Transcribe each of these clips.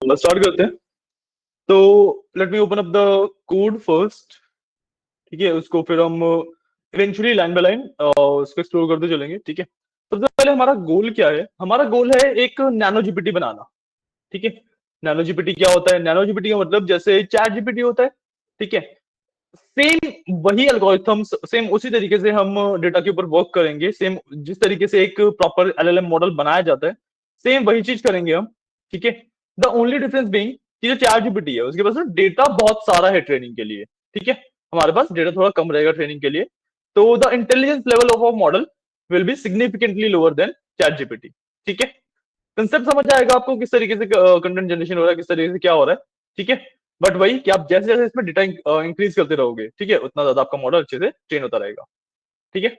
Start करते हैं। तो let me open up the code first. ठीक है, उसको फिर हम इवेंचुअली लाइन बाय लाइन उसको एक्सप्लोर करते चलेंगे। ठीक है, सबसे पहले हमारा गोल क्या है? हमारा गोल है एक नैनो जीपीटी बनाना। ठीक है, नैनो जीपीटी क्या होता है? नैनो जीपीटी का मतलब जैसे चैट जीपीटी होता है। ठीक है, सेम वही एल्गोरिथम्स, सेम उसी तरीके से हम डेटा के ऊपर वर्क करेंगे। सेम जिस तरीके से एक प्रॉपर एलएलएम मॉडल बनाया जाता है, सेम वही चीज करेंगे हम। ठीक है, द ओनली डिफरेंस बीइंग कि जो चैट जीपीटी है उसके पास डेटा बहुत सारा है ट्रेनिंग के लिए। ठीक है, हमारे पास डेटा थोड़ा कम रहेगा ट्रेनिंग के लिए। तो the intelligence level of a model will be significantly lower than chat GPT. ठीक है, कंसेप्ट समझ आएगा आपको किस तरीके से कंटेंट जनरेशन हो रहा है, किस तरीके से क्या हो रहा है। ठीक है, बट वही कि आप जैसे जैसे इसमें डेटा इंक्रीज करते रहोगे, ठीक है, उतना ज्यादा आपका मॉडल अच्छे से ट्रेन होता रहेगा। ठीक है,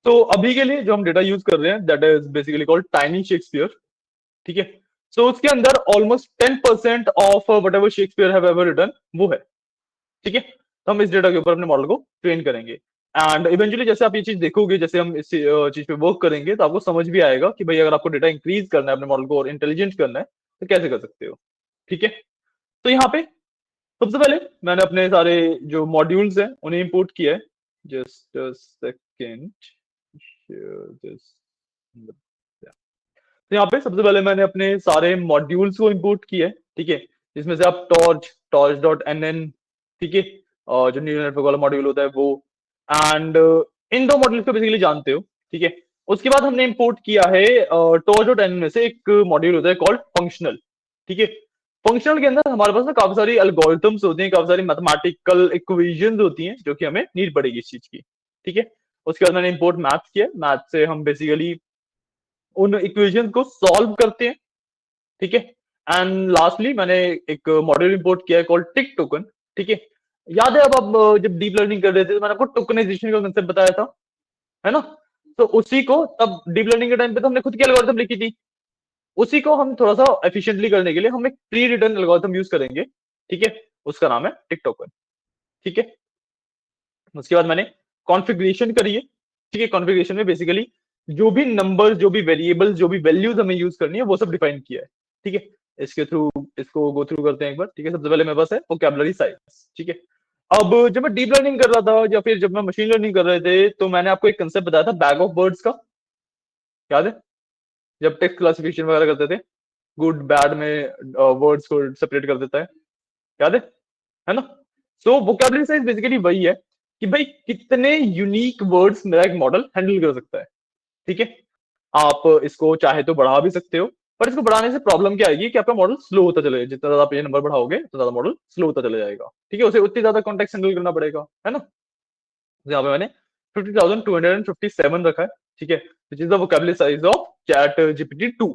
तो अभी के लिए जो हम डेटा यूज कर रहे हैं that is basically called tiny Shakespeare. ठीक है, सो उसके अंदर almost 10% of whatever Shakespeare have ever written वो है। ठीक है, तो हम इस डेटा के ऊपर अपने मॉडल को ट्रेन करेंगे। एंड इवेंचुअली जैसे आप ये चीज देखोगे, जैसे हम इस चीज पे वर्क करेंगे, तो आपको समझ भी आएगा कि भाई अगर आपको डेटा इंक्रीज करना है अपने मॉडल को और इंटेलिजेंट करना है तो कैसे कर सकते हो। ठीक है, तो यहाँ पे सबसे पहले मैंने अपने सारे जो मॉड्यूल्स हैं उन्हें इंपोर्ट किया है। जस्ट सेकेंड, तो यहाँ पे सबसे पहले मैंने अपने सारे मॉड्यूल्स को इंपोर्ट किया है। ठीक है, जिसमें से आप टॉर्च डॉट एन एन, ठीक है, और जो न्यूरल नेटवर्क वाला मॉड्यूल होता है वो, एंड इन दो मॉड्यूल्स को बेसिकली जानते हो। ठीक है, उसके बाद हमने इंपोर्ट किया है टॉर्च डॉट एन में से एक मॉड्यूल होता है कॉल्ड फंक्शनल। ठीक है, फंक्शनल के अंदर हमारे पास ना काफी सारी एल्गोरिथम्स होती हैं, काफी सारी मैथमेटिकल इक्वेशंस होती हैं जो कि हमें नीड पड़ेगी इस चीज की। ठीक है, उसके बाद मैंने इंपोर्ट मैथ्स किया। मैथ से हम बेसिकली उन इक्वेशन को सॉल्व करते हैं। ठीक है, एंड लास्टली मैंने एक मॉड्यूल इंपोर्ट किया है कॉल्ड टिक टोकन। ठीक है, याद है अब आप जब डीप लर्निंग कर रहे थे तो मैंने आपको टोकनाइजेशन का कंसेप्ट बताया था, है ना? तो उसी को तब डीप लर्निंग के टाइम पे तो हमने खुद की एल्गोरिथम लिखी थी, उसी को हम थोड़ा सा एफिशिएंटली करने के लिए हम एक प्री रिटन एल्गोरिथम यूज करेंगे। ठीक है, उसका नाम है टिक टोकन। ठीक है, उसके बाद मैंने कॉन्फ़िगरेशन करी है। ठीक है, कॉन्फ़िगरेशन में बेसिकली जो भी नंबर, जो भी वेरिएबल्स, जो भी वैल्यूज हमें यूज करनी है वो सब डिफाइन किया है। ठीक है, इसके थ्रू इसको गो थ्रू करते हैं एक बार। ठीक है, सबसे पहले मेरे पास है वोकैबुलरी साइज। ठीक है, अब जब मैं डीप लर्निंग कर रहा था या फिर जब मैं मशीन लर्निंग कर रहे थे तो मैंने आपको एक कंसेप्ट बताया था बैग ऑफ वर्ड्स का, याद है? जब टेक्स्ट क्लासिफिकेशन वगैरह करते थे, गुड बैड में वर्ड्स को सेपरेट कर देता है, याद है ना? सो वोकैबुलरी साइज बेसिकली वही है कि भाई कितने यूनिक वर्ड्स मेरा एक मॉडल हैंडल कर सकता है। ठीक है, आप इसको चाहे तो बढ़ा भी सकते हो, पर इसको बढ़ाने से प्रॉब्लम क्या आएगी कि आपका मॉडल स्लो होता चलेगा। जितना ज्यादा आप ये नंबर बढ़ाओगे उतना ज्यादा मॉडल स्लो होता चला जाएगा। ठीक है, उसे उतनी ज्यादा कॉन्टेक्स्ट हैंडल करना पड़ेगा, है ना? तो यहाँ पे मैंने 50,257 रखा है। ठीक है, which is the vocabulary size of chat GPT 2।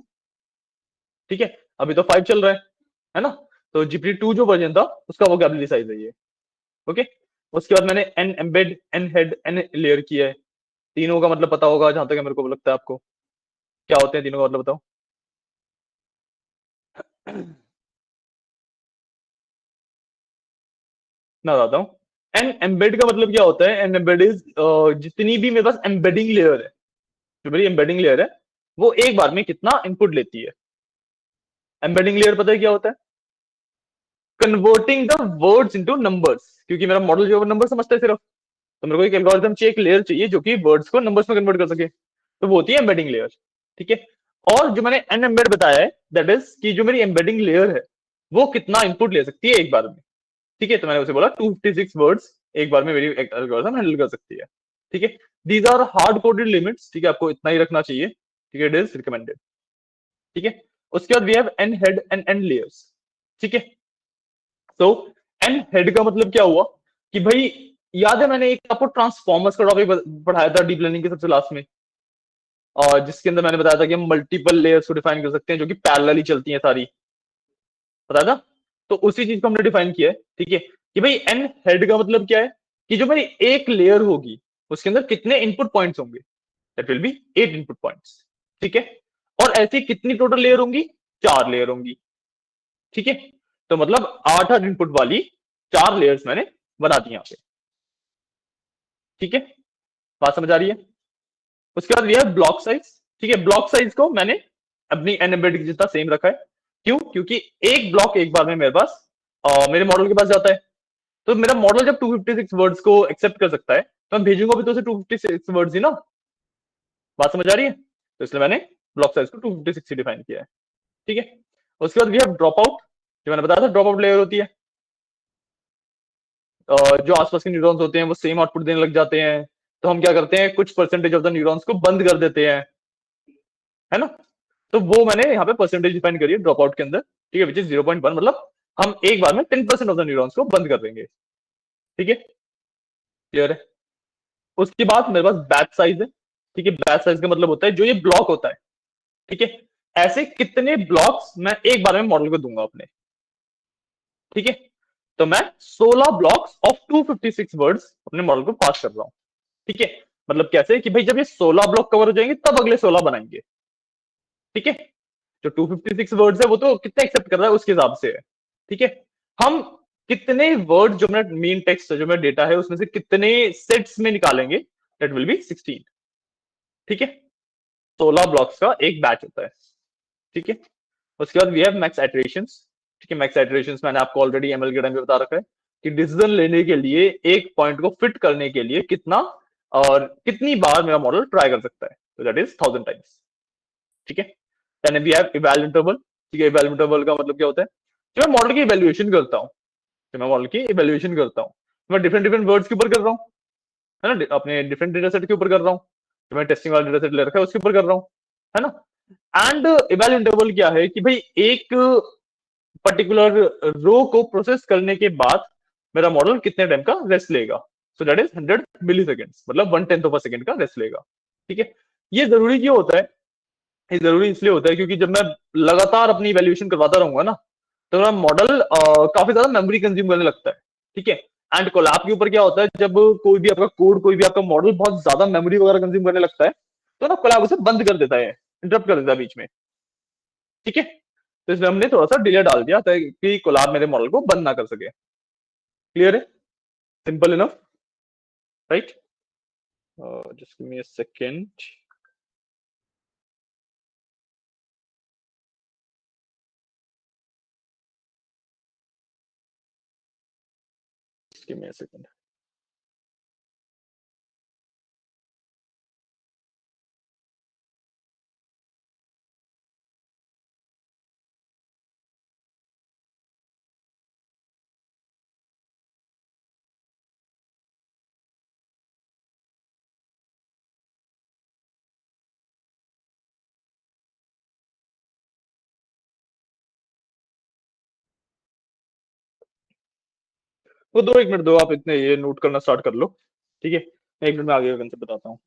ठीक है, अभी तो 5 चल रहा है ना? तो जीपीटी 2 जो वर्जन था उसका वोकैबुलरी साइज है ये। ओके, उसके बाद मैंने n embed, n head, n layer किया है। तीनों का मतलब पता होगा जहां तक मेरे को लगता है आपको। क्या होते हैं तीनों का मतलब, बताओ? मैं बताता हूँ। एन एम्बेड का मतलब क्या होता है? एन एम्बेड इज जितनी भी मेरे पास एम्बेडिंग लेयर है, जो मेरी एम्बेडिंग लेयर है वो एक बार में कितना इनपुट लेती है। एम्बेडिंग लेयर पता है क्या होता है? Converting the words into numbers, क्योंकि मेरा मॉडल जो है नंबर समझता है सिर्फ, तो मेरे को एक एल्गोरिथम चाहिए, एक लेयर चाहिए जो कि वर्ड्स को नंबर्स में कन्वर्ट कर सके, तो वो होती है एम्बेडिंग लेयर। ठीक है, और जो मैंने एन एम्बेड बताया है दैट इज कि जो मेरी एम्बेडिंग लेयर है वो कितना इनपुट ले सकती है एक बार में। ठीक है, तो मैंने उसे बोला 256 वर्ड्स एक बार में मेरी एल्गोरिथम हैंडल कर सकती है। ठीक है, these are hard coded limits. ठीक है, आपको इतना ही रखना चाहिए। ठीक है, इट इज रिकमेंडेड। ठीक है, उसके बाद we have n head and n layers. ठीक है, तो एन हेड का मतलब क्या हुआ कि भाई, याद है मैंने एक आपको ट्रांसफॉर्मर्स का टॉपिक पढ़ाया था डीप लर्निंग के सबसे लास्ट में, और जिसके अंदर मैंने बताया था कि हम मल्टीपल लेयर्स को डिफाइन कर सकते हैं जो कि पैरेलली चलती हैं सारी, बताया था? तो उसी चीज को हमने डिफाइन किया है। ठीक है, कि भाई एन हेड का मतलब क्या है कि जो मेरी एक लेयर होगी उसके अंदर कितने इनपुट पॉइंट्स होंगे, that will be 8 input points. ठीक है, और ऐसी कितनी टोटल लेयर होंगी? 4 लेयर होंगी। ठीक है, तो मतलब 8 इनपुट वाली 4 लेयर्स मैंने बना दी यहाँ पे। ठीक है, बात समझ आ रही है? उसके बाद ये है ब्लॉक साइज। ठीक है, ब्लॉक साइज को मैंने अपनी एन एम्बेड जितना सेम रखा है। क्यों? क्योंकि एक ब्लॉक एक बार में मेरे पास मेरे मॉडल के पास जाता है। तो मेरा मॉडल जब 256 वर्ड्स को एक्सेप्ट कर सकता है, तो मैं भेजूंगा भी तो उसे 256 वर्ड्स ही ना। बात समझ आ रही है? तो इसलिए मैंने ब्लॉक साइज को 256 ही डिफाइन किया है। ठीक है। उसके बाद वी हैव ड्रॉप आउट। जो मैंने बताया था ड्रॉप आउट लेयर होती है, जो आसपास के न्यूरॉन्स होते हैं वो सेम आउटपुट देने लग जाते हैं। तो हम क्या करते हैं, कुछ परसेंटेज ऑफ द न्यूरॉन्स को बंद कर देते हैं, है ना। तो वो मैंने यहाँ पे परसेंटेज डिफाइन करी है ड्रॉप आउट के अंदर। ठीक है, विच इज 0.1, मतलब हम एक बार में 10% ऑफ द न्यूरॉन्स को बंद कर देंगे। ठीक है, क्लियर है। उसके बाद मेरे पास बैच साइज है। ठीक है, बैच साइज का मतलब होता है जो ये ब्लॉक होता है। ठीक है, ऐसे कितने ब्लॉक्स मैं एक बार में मॉडल को दूंगा अपने। ठीक है, तो मैं 16 ब्लॉक्स ऑफ 256 वर्ड्स अपने मॉडल को पास कर रहा हूं। ठीक है, मतलब कैसे कि भाई जब ये 16 ब्लॉक कवर हो जाएंगे तब अगले 16 बनाएंगे। ठीक है, जो 256 वर्ड्स है वो तो कितने एक्सेप्ट कर रहा है उसके हिसाब से है। ठीक है, हम कितने वर्ड जो मेरा मेन टेक्स्ट है, जो मेरा डेटा है, उसमें से कितने सेट्स में निकालेंगे, दैट विल बी 16। ठीक है, 16 ब्लॉक्स का एक बैच होता है। ठीक है, उसके बाद वी हैव मैक्स इटरेशंस। ठीक है, मैक्स इटरेशंस मैंने आपको ऑलरेडी एमएल के टाइम पे बता रखा है कि डिसीजन लेने के लिए एक पॉइंट को फिट करने के लिए कितना और कितनी बार मेरा मॉडल ट्राई कर सकता है, तो दैट इज 1000 टाइम्स। ठीक है, देन वी हैव इवैल इंटरवल। ठीक है, इवैल इंटरवल का मतलब क्या होता है, जब मैं मॉडल की इवैल्यूएशन करता हूँ, जब मैं मॉडल की इवैल्यूएशन करता हूँ, मैं डिफरेंट डिफरेंट वर्ड्स के ऊपर कर रहा हूँ, है ना, अपने डिफरेंट डेटा सेट के ऊपर कर रहा हूँ, जो मैं टेस्टिंग वाला डेटा सेट ले रखा है उसके ऊपर कर रहा हूँ, है ना। एंड इवैल इंटरवल क्या है कि भाई एक पर्टिकुलर रो को प्रोसेस करने के बाद मेरा मॉडल कितने टाइम का रेस्ट लेगा। So that is 100 millisecond, मतलब 1/10 ऑफ अ सेकेंड का रेस्ट लेगा। ठीक है, ये जरूरी क्यों होता है? ये जरूरी इसलिए होता है क्योंकि जब मैं लगातार अपनी वैल्यूएशन करवाता रहूंगा ना, तो मेरा मॉडल काफी ज्यादा मेमोरी कंज्यूम करने लगता है। ठीक है, एंड कोलैब के ऊपर क्या होता है, जब कोई भी आपका कोड, कोई भी आपका मॉडल बहुत ज्यादा मेमोरी वगैरह कंज्यूम करने लगता है, तो ना कोलैब उसे बंद कर देता है, इंटरप्ट कर देता है बीच में। ठीक है, तो इसलिए हमने थोड़ा सा डिले डाल दिया ताकि कोलैब मेरे मॉडल को बंद ना कर सके। क्लियर है? Simple enough, right? Just give me a second. Just give me a second. वो दो, 1 मिनट दो, आप इतने ये नोट करना स्टार्ट कर लो। ठीक है, 1 मिनट में आगे का कंसेप्ट बताता हूँ।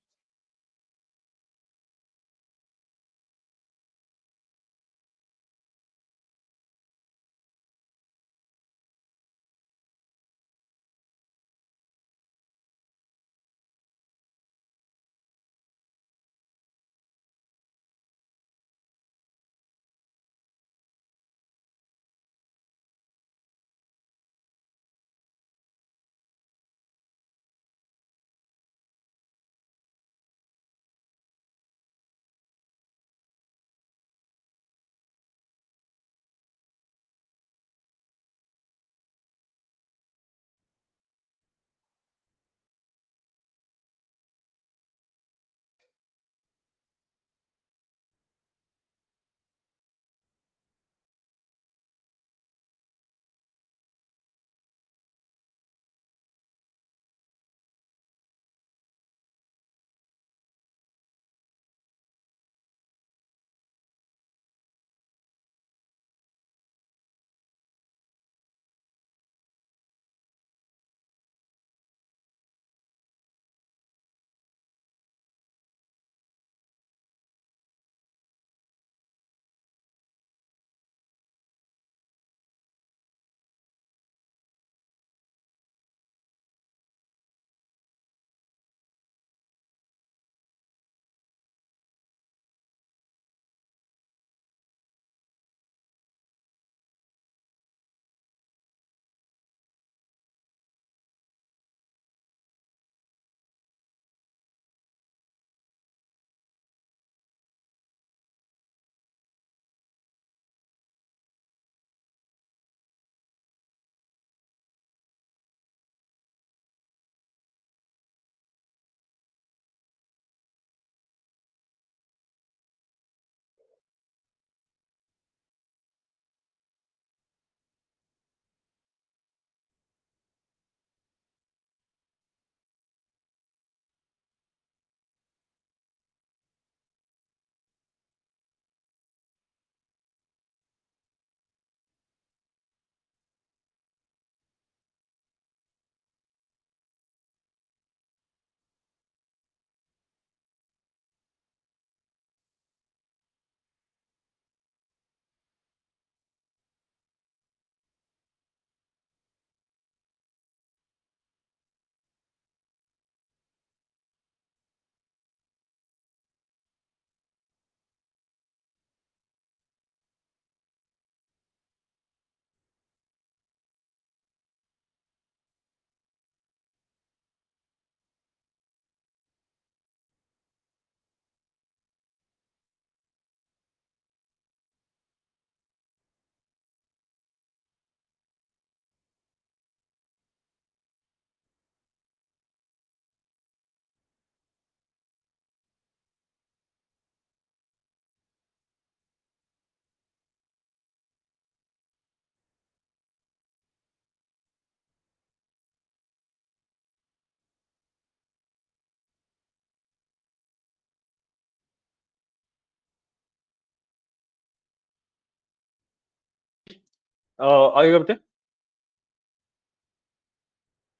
आगे करते हैं।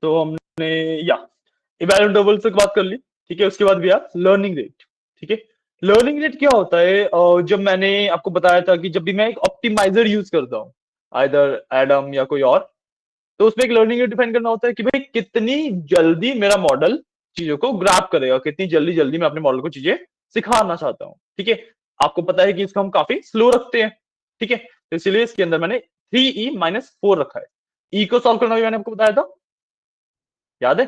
तो हमने या इवेल्युएबल से बात कर ली, ठीक है। उसके बाद भी यार लर्निंग रेट, ठीक है। लर्निंग रेट क्या होता है? जब मैंने आपको बताया था कि जब भी मैं एक ऑप्टिमाइजर यूज करता हूँ, आइदर एडम या कोई और, तो उसमें एक लर्निंग रेट डिफाइन करना होता है कि भाई कितनी जल्दी मेरा मॉडल चीजों को ग्रैब करेगा, कितनी जल्दी जल्दी मैं अपने मॉडल को चीजें सिखाना चाहता हूँ, ठीक है। आपको पता है कि इसको हम काफी स्लो रखते हैं, ठीक है। तो इसलिए इसके अंदर मैंने 3e-4 रखा है। ई को सॉल्व करना भी मैंने आपको बताया था, याद है?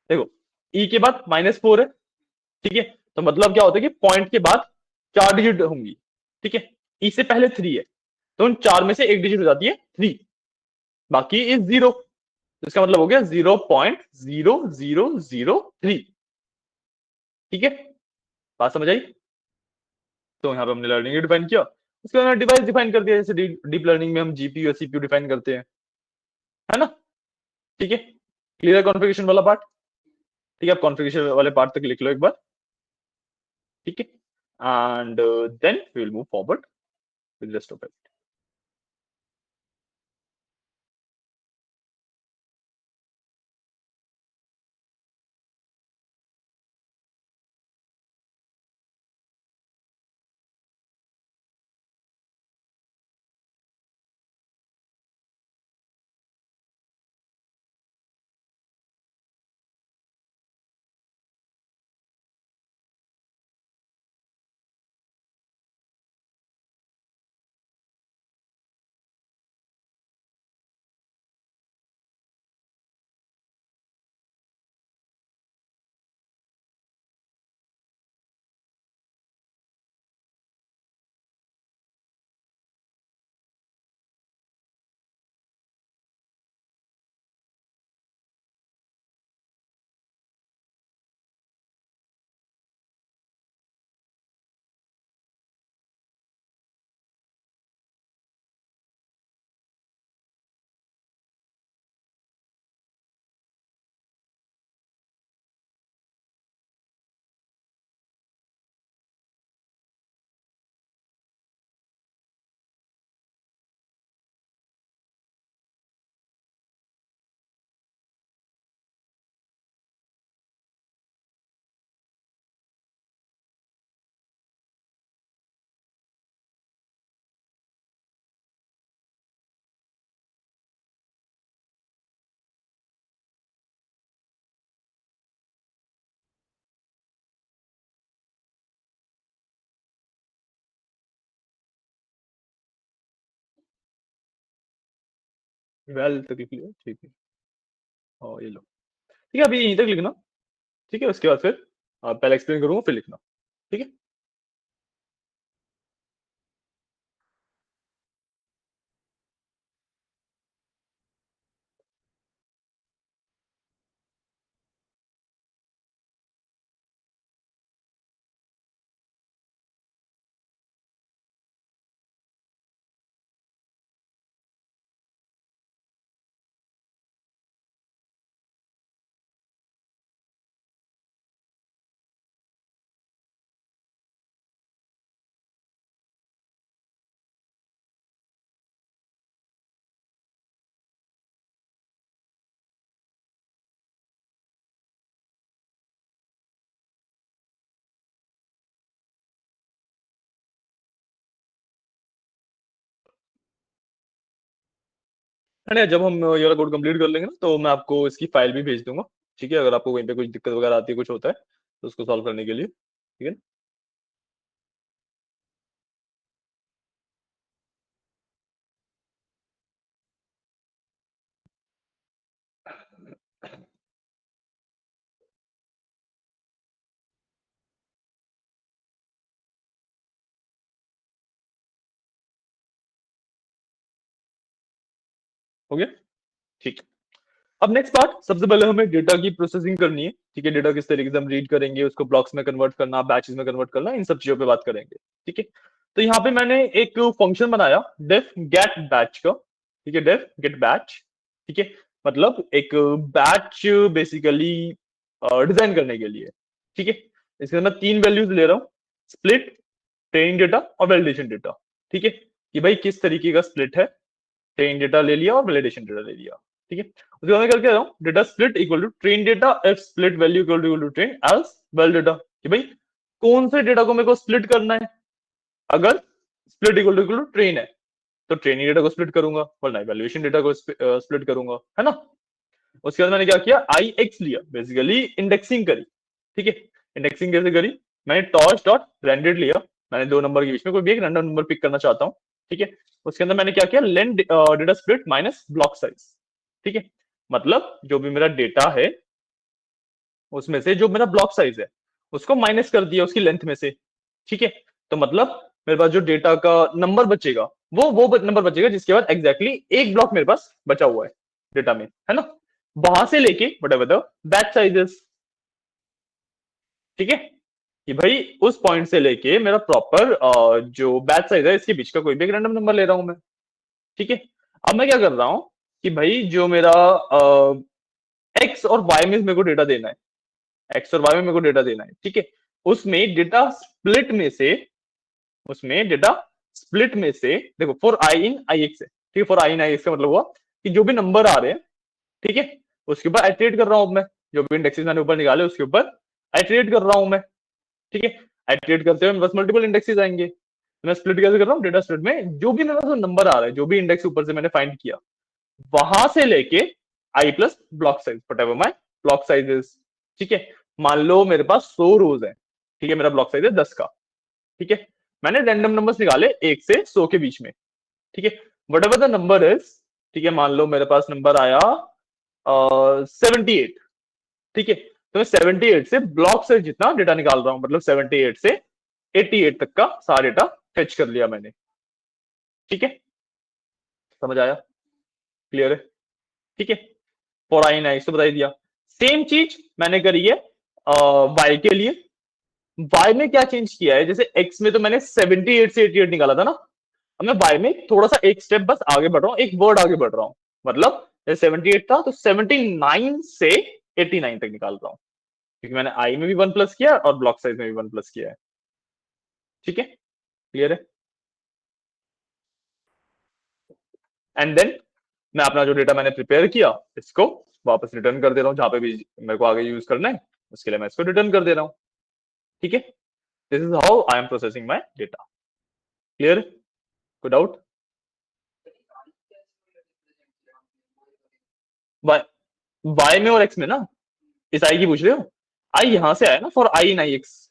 देखो, ई के बाद -4 है, ठीक है। तो मतलब क्या होता है कि पॉइंट के बाद 4 डिजिट होंगी, ठीक है। ई से पहले 3 है, तो उन 4 में से एक डिजिट हो जाती है 3, बाकी इज 0। तो इसका मतलब हो गया 0.0003, ठीक है। बात समझ आई? तो यहाँ पे हमने लर्निंग डिफाइन किया, उसके बाद हमने डिवाइस डिफाइन कर दिया, जैसे डीप लर्निंग में हम जीपीयू सीपीयू डिफाइन करते हैं, है ना? ठीक है, क्लियर कॉन्फ़िगरेशन वाला पार्ट? ठीक है, आप कॉन्फ़िगरेशन वाले पार्ट तक लिख लो एक बार, ठीक है। And then we will move forward with rest of it. Well तक लिख लिया, ठीक है। और ये लो, ठीक है, अभी यहीं तक लिखना, ठीक है। उसके बाद फिर पहले एक्सप्लेन करूंगा फिर लिखना, ठीक है। अरे जब हम ये वाला कोड कंप्लीट कर लेंगे ना, तो मैं आपको इसकी फाइल भी भेज दूंगा, ठीक है। अगर आपको कहीं पे कुछ दिक्कत वगैरह आती है, कुछ होता है, तो उसको सॉल्व करने के लिए, ठीक है। हो गया, ठीक। अब नेक्स्ट पार्ट, सबसे पहले हमें डेटा की प्रोसेसिंग करनी है, ठीक है। डेटा किस तरीके से हम रीड करेंगे, उसको ब्लॉक्स में कन्वर्ट करना, बैचेस में कन्वर्ट करना, इन सब चीजों पे बात करेंगे, ठीक है। तो यहाँ पे मैंने एक फंक्शन बनाया, डेफ गेट बैच का, ठीक है। डेफ गेट बैच, ठीक है। मतलब एक बैच बेसिकली डिजाइन करने के लिए, ठीक है। इसके अंदर मैं 3 वैल्यूज ले रहा हूँ, स्प्लिट, ट्रेनिंग डेटा और वैलिडेशन डेटा, ठीक है। कि भाई किस तरीके का स्प्लिट है, ट्रेन डेटा ले लिया और वैलिडेशन डेटा ले लिया, ठीक है। उसके बाद मैं करके रहा हूँ data split equal to train data F split value equal to train as well data, कि भाई कौन से डेटा को मेरे को स्प्लिट करना है। अगर स्प्लिट इक्वल टू ट्रेन है तो ट्रेनिंग डेटा को स्प्लिट करूंगा, वरना इवैल्यूएशन डेटा को स्प्लिट करूंगा, है ना। उसके बाद मैंने क्या किया, आई एक्स लिया, बेसिकली इंडेक्सिंग करी, ठीक है। इंडेक्सिंग कैसे करी, मैंने टॉर्च डॉट ब्रांडेड लिया, मैंने दो नंबर के बीच में कोई भी एक रैंडम नंबर पिक करना चाहता हूँ, ठीक है। उसके अंदर मैंने क्या किया, len data split minus block size, ठीक है। मतलब जो भी मेरा डेटा है उसमें से जो मेरा ब्लॉक साइज है उसको माइनस कर दिया उसकी लेंथ में से, ठीक है। तो मतलब मेरे पास जो डेटा का नंबर बचेगा वो नंबर बचेगा जिसके बाद एग्जैक्टली एक ब्लॉक मेरे पास बचा हुआ है डेटा में, है ना। वहां से लेके whatever the बैच साइजेस, ठीक है, कि भाई उस पॉइंट से लेके मेरा प्रॉपर जो बैच साइज है इसके बीच का कोई भी एक रैंडम नंबर ले रहा हूं मैं, ठीक है। अब मैं क्या कर रहा हूं कि भाई जो मेरा एक्स और वाई में मेरे को डेटा देना है, एक्स और वाई में मेरे को डेटा देना है, ठीक है। उसमें डेटा स्प्लिट में से उसमें डेटा स्प्लिट में से देखो for I in I x है, ठीक है। For I in I x का मतलब हुआ कि जो भी नंबर आ रहे हैं, ठीक है, उसके ऊपर आइटरेट कर रहा हूं मैं, जो भी इंडेक्सेस मैंने ऊपर निकाले उसके ऊपर आइटरेट कर रहा हूं मैं, ठीक है। आइटरेट करते हुए बस मल्टीपल इंडेक्सेस आएंगे, तो मैं स्प्लिट कैसे कर रहा हूँ, डेटा स्प्लिट में जो भी मेरे पास नंबर आ रहा है, जो भी इंडेक्स ऊपर से मैंने फाइंड किया वहां से लेके i plus block size whatever my block sizes, ठीक है। मान लो मेरे पास 100 रोज है, ठीक है, मेरा ब्लॉक साइज है 10 का, ठीक है। मैंने रैंडम नंबर्स निकाले 1 से 100 के बीच में, ठीक है। What ever the number is, ठीक है, मान लो मेरे पास नंबर आया 78, ठीक है। तो मैं 78 से ब्लॉक से जितना डेटा निकाल रहा हूं, मतलब 78 से 88 तक का सारा डेटा फेच कर लिया मैंने, ठीक है। समझ आया, क्लियर है, ठीक है। फॉर आई नाइस तो बता दिया। सेम चीज मैंने करी है वाई के लिए। वाई में क्या चेंज किया है, जैसे एक्स में तो मैंने 78 से 88 निकाला था ना, अब मैं वाई में थोड़ा सा एक स्टेप बस आगे बढ़ रहा हूँ, एक वर्ड आगे बढ़ रहा हूँ, मतलब जैसे 78 था तो 79 से 89 तक निकाल रहा हूँ, क्योंकि मैंने आई में भी 1 प्लस किया और ब्लॉक साइज में भी 1 प्लस किया है, ठीक है, क्लियर है। एंड देन मैं अपना जो डेटा मैंने प्रिपेयर किया इसको वापस रिटर्न कर दे रहा हूँ, जहां पे भी मेरे को आगे यूज करना है उसके लिए मैं इसको रिटर्न कर दे रहा हूँ, ठीक है। This is how I am processing my data, clear, कोई डाउट। वाई वाई में और एक्स में ना, इस आई की पूछ रहे हो, आई यहां से आया ना for I in I x,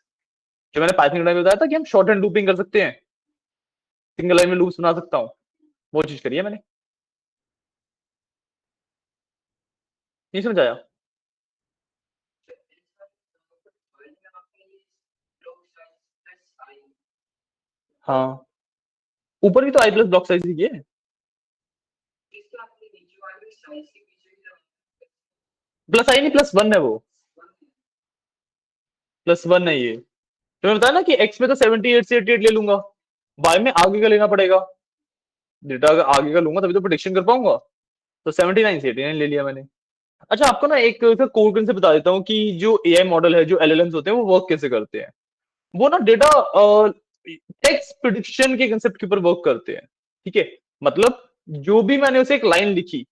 जो मैंने पाइथन में बताया था कि हम शॉर्ट हैंड लूपिंग कर सकते हैं, सिंगल लाइन में लूप्स बना सकता हूँ, वो चीज करी है मैंने, नहीं समझ आया। हाँ, ऊपर भी तो आई प्लस ब्लॉक साइज ही है, प्लस आई नहीं प्लस वन है वो, प्लस वन है ये। तो मैं बताया ना कि एक्स में तो 78 से 88 ले लूंगा, वाई में आगे का लेना पड़ेगा, डेटा अगर आगे का लूंगा तभी तो प्रोडिक्शन कर पाऊंगा, तो 79 से 89 ले लिया मैंने। अच्छा, आपको ना एक कोड से बता देता हूँ कि जो एआई मॉडल है, जो एलएलएम्स होते हैं वो वर्क कैसे करते हैं। वो ना डेटा टेक्स्ट प्रिडिक्शन के कंसेप्ट के ऊपर वर्क करते हैं, ठीक है। मतलब जो भी मैंने उसे एक लाइन लिखी,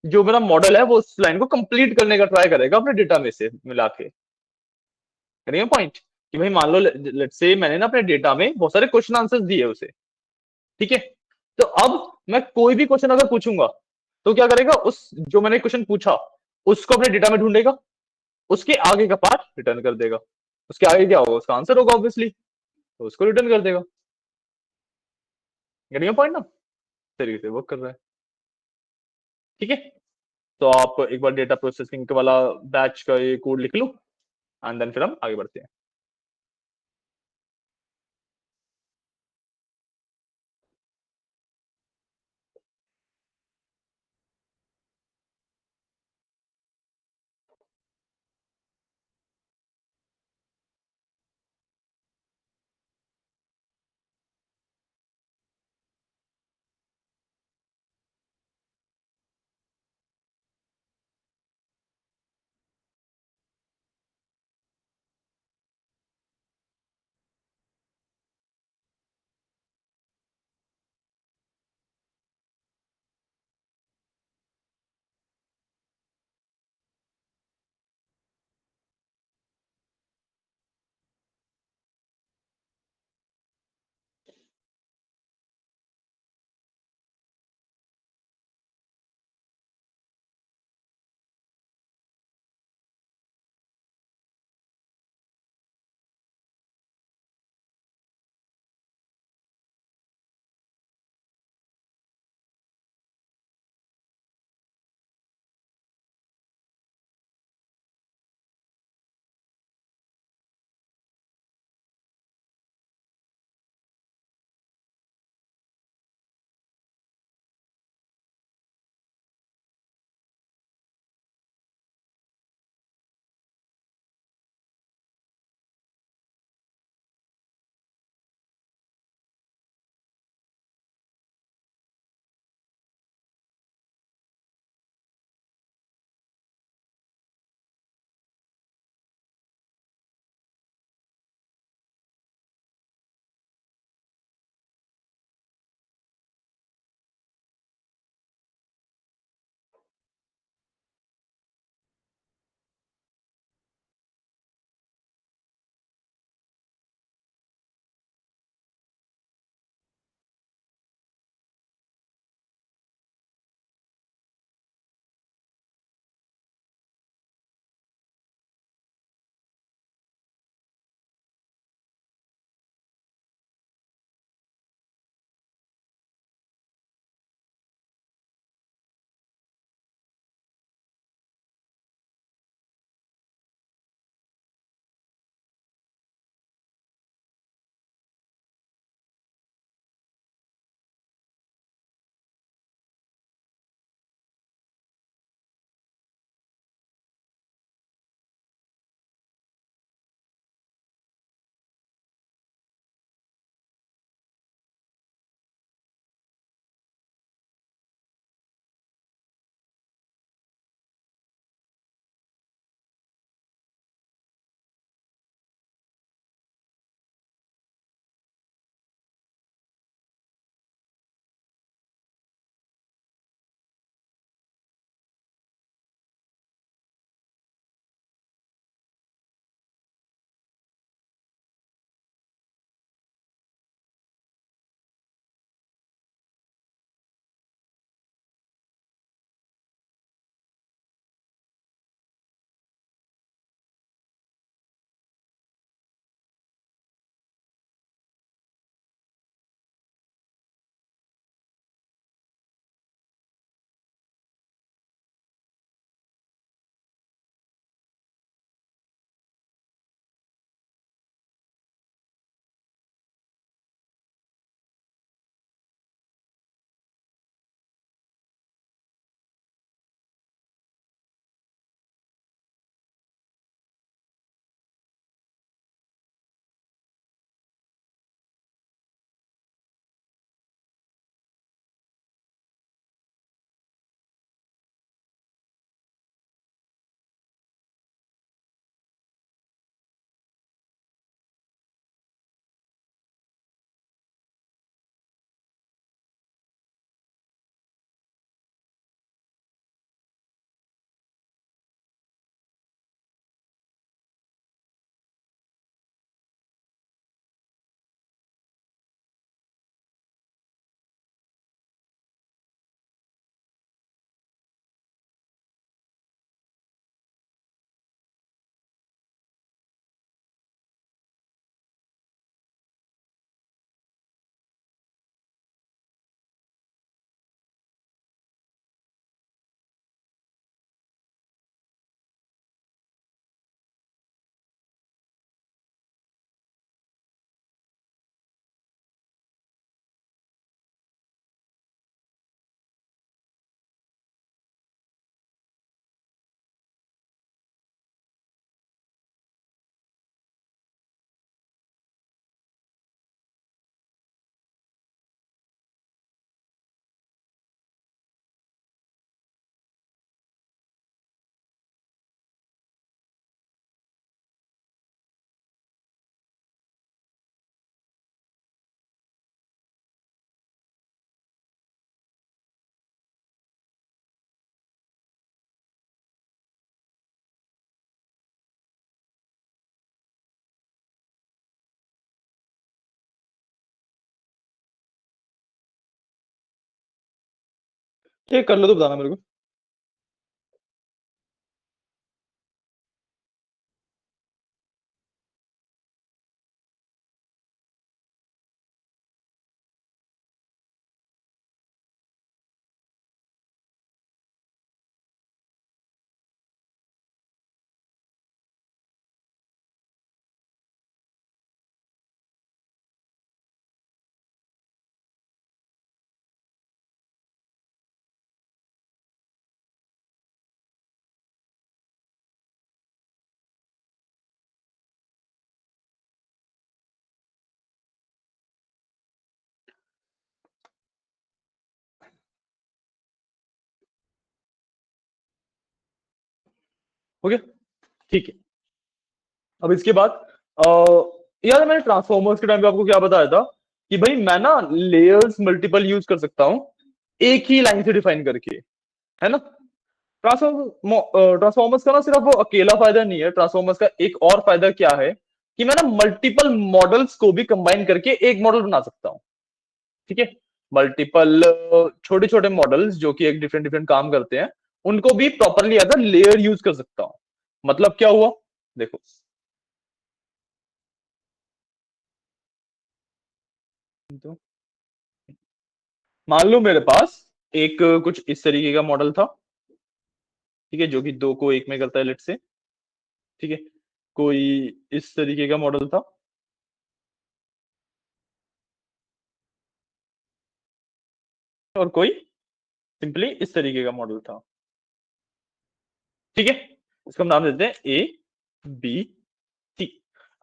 जो मेरा मॉडल है वो उस लाइन को कंप्लीट करने का ट्राई करेगा अपने डेटा में से मिला के, करेंगे पॉइंट, कि भाई मान लो लेट्स से मैंने ना अपने डेटा में बहुत सारे क्वेश्चन आंसर्स दिए उसे, ठीक है। तो अब मैं कोई भी क्वेश्चन अगर पूछूंगा तो क्या करेगा, उस जो मैंने क्वेश्चन पूछा उसको अपने डेटा में ढूंढेगा, उसके आगे का पार्ट रिटर्न कर देगा, उसके आगे क्या होगा, उसका आंसर होगा ऑब्वियसली, तो उसको रिटर्न कर देगा। गेटिंग पॉइंट ना, इस तरीके से वर्क कर रहा है, ठीक है। तो आप एक बार डेटा प्रोसेसिंग वाला बैच का ये कोड लिख लो, एंड देन फिर हम आगे बढ़ते हैं। ठीक कर लो तो बताना मेरे को। हो गया, ठीक है। अब इसके बाद यार मैंने ट्रांसफॉर्मर्स के टाइम पे आपको क्या बताया था कि भाई मैं ना लेयर्स मल्टीपल यूज कर सकता हूँ एक ही लाइन से डिफाइन करके, है ना। ट्रांसफॉर्मर्स का ना सिर्फ वो अकेला फायदा नहीं है, ट्रांसफॉर्मर्स का एक और फायदा क्या है कि मैं ना मल्टीपल मॉडल्स को भी कंबाइन करके एक मॉडल बना सकता हूँ। ठीक है, मल्टीपल छोटे छोटे मॉडल्स जो कि एक डिफरेंट डिफरेंट काम करते हैं, उनको भी properly as a layer use कर सकता हूँ। मतलब क्या हुआ, देखो। तो मान लो मेरे पास एक कुछ इस तरीके का मॉडल था, ठीक है, जो कि दो को एक में करता है, लेट से। ठीक है, कोई इस तरीके का मॉडल था, और कोई सिंपली इस तरीके का मॉडल था। ठीक है, इसको हम नाम देते हैं ए बी सी।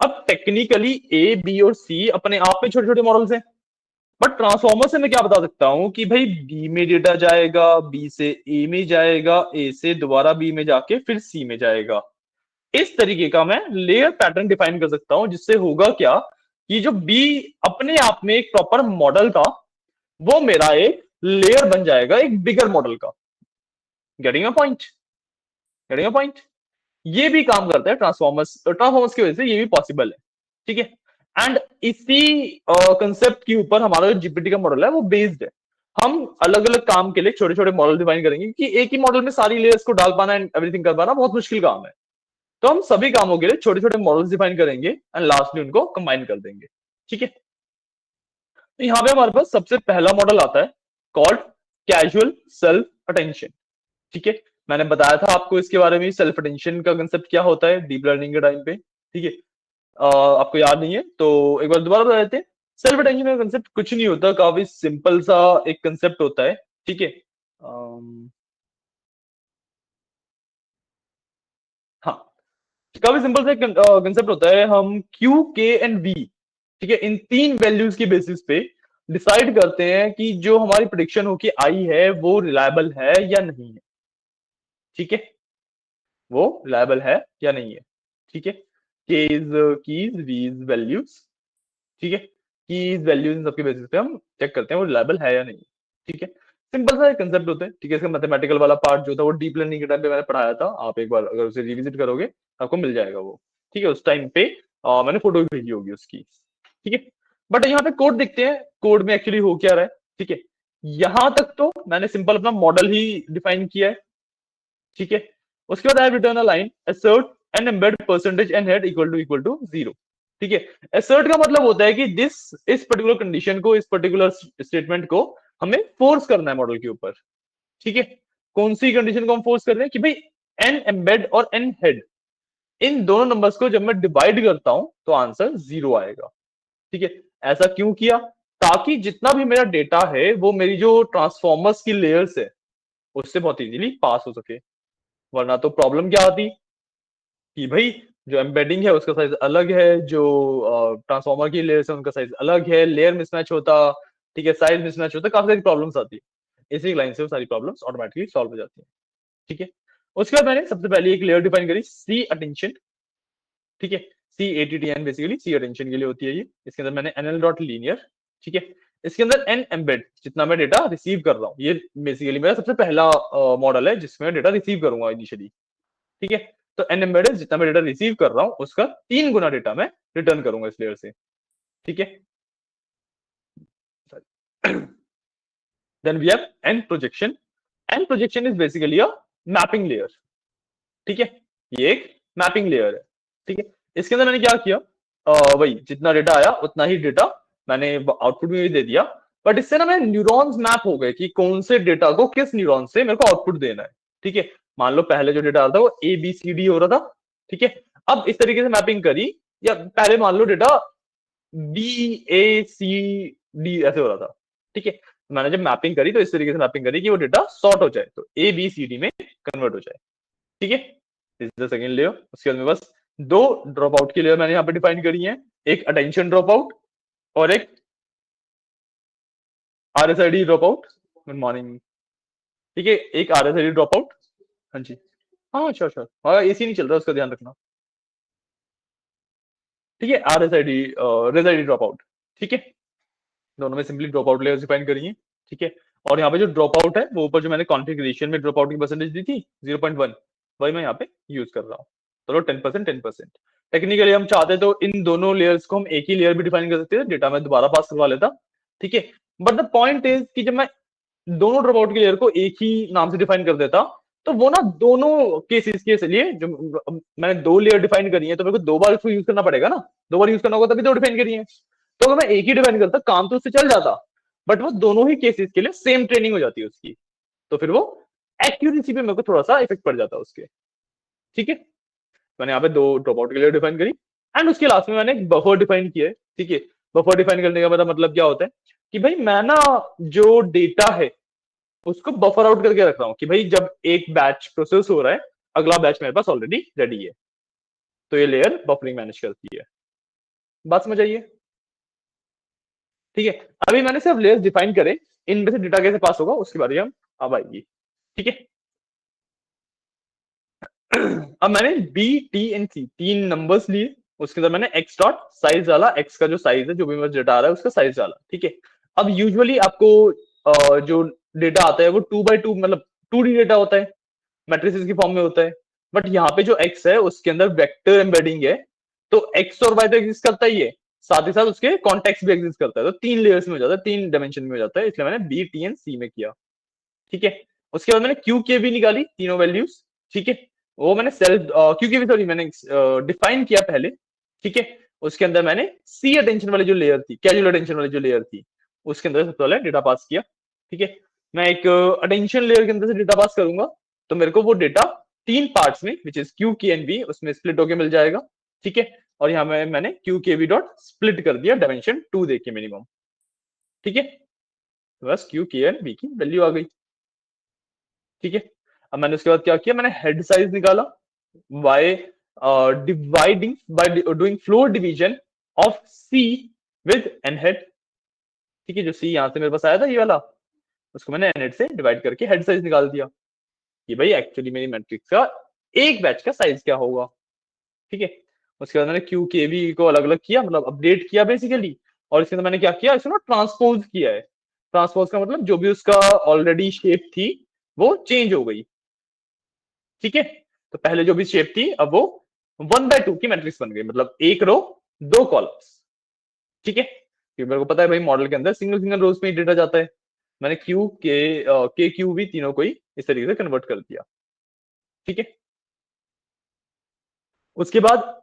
अब टेक्निकली ए बी और सी अपने आप में छोटे छोटे मॉडल्स हैं, बट ट्रांसफॉर्मर से मैं क्या बता सकता हूं कि भाई बी में डेटा जाएगा, बी से ए में जाएगा, ए से दोबारा बी में जाके फिर सी में जाएगा। इस तरीके का मैं लेयर पैटर्न डिफाइन कर सकता हूं, जिससे होगा क्या कि जो बी अपने आप में एक प्रॉपर मॉडल था, वो मेरा एक लेयर बन जाएगा एक बिगर मॉडल का। Getting a point, getting a point. ये भी काम करता है ट्रांसफॉर्मर्स, ट्रांसफॉर्मर्स की वजह से ये भी पॉसिबल है। ठीक है, एंड इसी कंसेप्ट के ऊपर हमारा जो जीपीटी का मॉडल है वो बेस्ड है। हम अलग अलग काम के लिए छोटे छोटे मॉडल डिफाइन करेंगे कि एक ही मॉडल में सारी लेयर्स को डाल पाना एंड एवरीथिंग कर पाना बहुत मुश्किल काम है। तो हम सभी कामों के लिए छोटे छोटे मॉडल्स डिफाइन करेंगे एंड लास्टली उनको कंबाइन कर देंगे। ठीक है, तो यहाँ पे हमारे पास सबसे पहला मॉडल आता है कॉल्ड कैजुअल सेल्फ अटेंशन। ठीक है, मैंने बताया था आपको इसके बारे में, सेल्फ अटेंशन का कंसेप्ट क्या होता है डीप लर्निंग के टाइम पे। ठीक है, आपको याद नहीं है तो एक बार दोबारा बता देते हैं। सेल्फ अटेंशन का कंसेप्ट कुछ नहीं होता, काफी सिंपल सा एक कंसेप्ट होता है। ठीक है, अम, हाँ, काफी सिंपल सा कंसेप्ट होता है। हम क्यू के एंड वी, ठीक है, इन तीन वैल्यूज की बेसिस पे डिसाइड करते हैं कि जो हमारी प्रिडिक्शन होके आई है वो रिलायबल है या नहीं है। ठीक है, वो रिलायबल है या नहीं है। ठीक है, केज कीज वीज वैल्यूज। ठीक है, कीज वैल्यूज इन सबके बेसिस पे हम चेक करते हैं वो रिलायबल है या नहीं। ठीक है, सिंपल सा कंसेप्ट होता है। ठीक है, इसका मैथमेटिकल वाला पार्ट जो था वो डीप लर्निंग के टाइम पे मैंने पढ़ाया था, आप एक बार अगर उसे रिविजिट करोगे आपको मिल जाएगा वो। ठीक है, उस टाइम पे मैंने फोटो भी भेजी होगी उसकी। ठीक है, बट यहाँ पे कोड देखते हैं, कोड में एक्चुअली हो क्या रहा है। ठीक है, यहां तक तो मैंने सिंपल अपना मॉडल ही डिफाइन किया है। ठीक है, उसके बाद I return a line assert and embed percentage and head equal to 0। ठीक है, assert का मतलब होता है कि दिस इस पर्टिकुलर कंडीशन को, इस पर्टिकुलर स्टेटमेंट को हमें फोर्स करना है मॉडल के ऊपर। ठीक है, कौन सी कंडीशन को हम फोर्स कर रहे हैं कि भाई एन एम्बेड और एन हेड, इन दोनों नंबर्स को जब मैं डिवाइड करता हूं तो आंसर 0 आएगा। ठीक है, ऐसा क्यों किया, ताकि जितना भी मेरा डेटा है वो मेरी जो ट्रांसफॉर्मर्स की लेयर्स है उससे बहुत इजीली पास हो सके। वरना तो प्रॉब्लम क्या आती कि भाई जो एम्बेडिंग है उसका साइज अलग है, जो ट्रांसफॉर्मर की लेयर है उनका साइज अलग है, लेयर मिसमैच होता। ठीक है, साइज मिसमैच होता, काफी सारी प्रॉब्लम्स आती है। इसी लाइन से वो सारी प्रॉब्लम्स ऑटोमेटिकली सॉल्व हो जाती है। ठीक है, उसके बाद मैंने सबसे पहले एक लेयर डिफाइन करी सी अटेंशन। ठीक है, C A T T N basically C attention के लिए होती है ये। इसके अंदर मैंने एनएल डॉट लीनियर। ठीक है, इसके अंदर एन एम्बेड, जितना मैं डेटा रिसीव कर रहा हूँ, ये बेसिकली मेरा सबसे पहला मॉडल है जिसमें डेटा रिसीव करूंगा इनिशियली। ठीक है, तो एन एम्बेडेड जितना मैं डेटा रिसीव कर रहा हूं उसका 3 गुना डेटा मैं रिटर्न करूंगा इस लेयर से। ठीक है, then we have an projection. And projection is basically a mapping layer, ठीक है, ये एक मैपिंग लेयर है, ठीक है। इसके अंदर मैंने क्या किया, वही जितना डेटा आया उतना ही डेटा मैंने आउटपुट में भी दे दिया, बट इससे ना मेरे न्यूरॉन्स मैप हो गए कि कौन से डेटा को किस न्यूरॉन से मेरे को आउटपुट देना है, ठीक है। मान लो पहले जो डेटा आ रहा था वो ABCD हो रहा था, ठीक है। अब इस तरीके से मैपिंग करी, या पहले मान लो डेटा BACD ऐसे हो रहा था, ठीक है। मैंने जब मैपिंग करी तो इस तरीके से मैपिंग करी कि वो डेटा सॉर्ट हो जाए, तो ABCD में कन्वर्ट हो जाए, ठीक है। This is the second layer. उसके बाद में बस दो ड्रॉप आउट की लेयर मैंने यहाँ पे डिफाइन करी है, एक अटेंशन ड्रॉप आउट और एक RSID drop out. Good morning, ठीक है, एक RSID ड्रॉप आउट। हाँ जी, हाँ श्योर श्योर, हाँ AC नहीं चल रहा, उसका ध्यान रखना, ठीक है। RSID रेज ड्रॉप आउट, ठीक है। दोनों में simply drop out layer define करी है, ठीक है। और यहाँ पे जो ड्रॉप आउट है वो ऊपर जो मैंने कॉन्फ़िगरेशन में ड्रॉप आउट की परसेंटेज दी थी 0.1, वही मैं यहाँ पे यूज कर रहा हूँ। चलो 10%, 10%। टेक्निकली हम चाहते तो इन दोनों लेयर्स को हम एक ही लेयर भी डिफाइन कर सकते थे, डेटा में दोबारा पास करवा लेता, ठीक है। बट द पॉइंट इज कि जब मैं दोनों ड्रॉप आउट की लेयर को एक ही नाम से डिफाइन कर देता, तो वो ना दोनों केसेस के लिए जो मैंने दो लेयर डिफाइन करी है तो मेरे को दो बार इसको यूज करना पड़ेगा ना, दो बार यूज करना होगा तभी तो डिफाइन करी है। तो अगर मैं एक ही डिफाइन करता काम तो उससे चल जाता, बट वो दोनों ही केसेस के लिए सेम ट्रेनिंग हो जाती है उसकी, तो फिर वो एक्यूरेसी पे मेरे को थोड़ा सा इफेक्ट पड़ जाता है उसके, ठीक है। मैंने यहाँ पे दो ड्रॉप आउट के लिए डिफाइन करी, एंड उसके लास्ट में मैंने एक बफर डिफाइन किया है, ठीक है। बफर डिफाइन करने का मतलब क्या होता है कि भाई मैं ना जो डेटा है उसको बफर आउट करके रख रहा हूँ कि भाई जब एक बैच प्रोसेस हो रहा है अगला बैच मेरे पास ऑलरेडी रेडी है, तो ये लेयर बफरिंग मैनेज करती है। बात समझ आइए, ठीक है। अभी मैंने सिर्फ लेयर्स डिफाइन करे, इनमें से डेटा कैसे पास होगा उसके बारे में हम अब आएगी, ठीक है। अब मैंने B, T एंड C तीन नंबर्स लिए, उसके अंदर मैंने x डॉट साइज डाला, x का जो साइज है जो भी मेरे डेटा आ रहा है उसका साइज डाला, ठीक है। अब यूजुअली आपको जो डेटा आता है वो 2x2 मतलब 2D डेटा होता है, मैट्रिसेस की फॉर्म में होता है, बट यहाँ पे जो x है उसके अंदर वेक्टर एम्बेडिंग है, तो x और y तो एग्जिस्ट करता ही है, साथ ही साथ उसके कॉन्टेक्स्ट भी एग्जिस्ट करता है, तो तीन लेयर्स में हो जाता है, तीन डायमेंशन में हो जाता है, इसलिए मैंने B, T एंड C में किया, ठीक है। उसके बाद मैंने क्यू के भी निकाली तीनों वैल्यूज, ठीक है। वो मैंने सेल्फ क्यू के भी सॉरी मैंने डिफाइन किया पहले, ठीक है। उसके अंदर मैंने सी अटेंशन वाली जो लेयर थी, कैजुअल अटेंशन वाली जो लेयर थी, उसके अंदर सबसे पहले डेटा पास किया, ठीक है। मैं एक अटेंशन लेयर के अंदर से डेटा पास करूंगा, तो मेरे को वो डेटा तीन पार्ट्स में विच इज क्यू के एंड बी उसमें स्प्लिट होके मिल जाएगा, ठीक है। और यहाँ में मैंने क्यू के बी डॉट स्प्लिट कर दिया डायमेंशन 2 देके मिनिमम, ठीक है। बस क्यू के एंड बी की वैल्यू आ गई, ठीक है। अब मैंने उसके बाद क्या किया, मैंने हेड साइज निकाला by dividing by doing floor division of C with n head, ठीक है। जो सी यहां से मेरे पास आया था ये वाला, उसको मैंने एन हेड से डिवाइड करके हेड साइज निकाल दिया कि भाई एक्चुअली मेरी मैट्रिक्स का एक बैच का साइज क्या होगा, ठीक है। उसके बाद मैंने क्यू के बी को अलग अलग किया, मतलब अपडेट किया बेसिकली, और इसके अंदर मैंने क्या किया, इसको ना ट्रांसपोज किया है। ट्रांसपोज का मतलब जो भी उसका ऑलरेडी शेप थी वो चेंज हो गई, ठीक है। तो पहले जो भी शेप थी अब वो 1/2 की मैट्रिक्स बन गई, मतलब एक रो दो कॉलम्स, ठीक है। क्योंकि मेरे को पता है भाई मॉडल के अंदर सिंगल सिंगल रोज में डेटा जाता है, मैंने के क्यू भी तीनों को ही इस तरीके से कन्वर्ट कर दिया, ठीक है। उसके बाद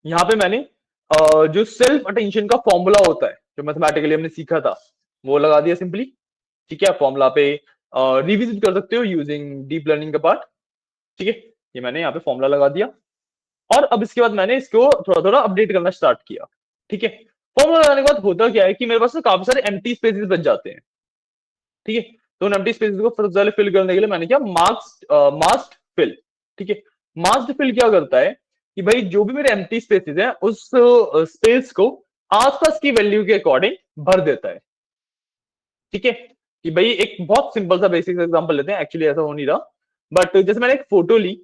यहाँ पे मैंने जो सेल्फ अटेंशन का फॉर्मूला होता है जो मैथमेटिकली हमने सीखा था वो लगा दिया सिंपली, ठीक है। फॉर्मूला पे रिविजिट कर सकते हो यूजिंग डीप लर्निंग का पार्ट, ठीक है। ये मैंने यहाँ पे फॉर्मूला लगा दिया, और अब इसके बाद मैंने इसको थोड़ा थोड़ा अपडेट करना स्टार्ट किया, ठीक है। फॉर्मूला लगाने के बाद होता क्या है कि मेरे पास ना काफी सारे एम्प्टी स्पेसेस बच जाते हैं, ठीक है। तो उन एम्प्टी स्पेसेस को सबसे पहले फिल करने के लिए मैंने क्या मास्क फिल, ठीक है। मास्क फिल क्या करता है कि भाई जो भी मेरे एम्प्टी स्पेसेस हैं उस स्पेस को आसपास की वैल्यू के अकॉर्डिंग भर देता है, ठीक है। कि भाई एक बहुत सिंपल सा बेसिक एग्जांपल लेते हैं, एक्चुअली ऐसा हो नहीं रहा, बट जैसे मैंने एक फोटो ली,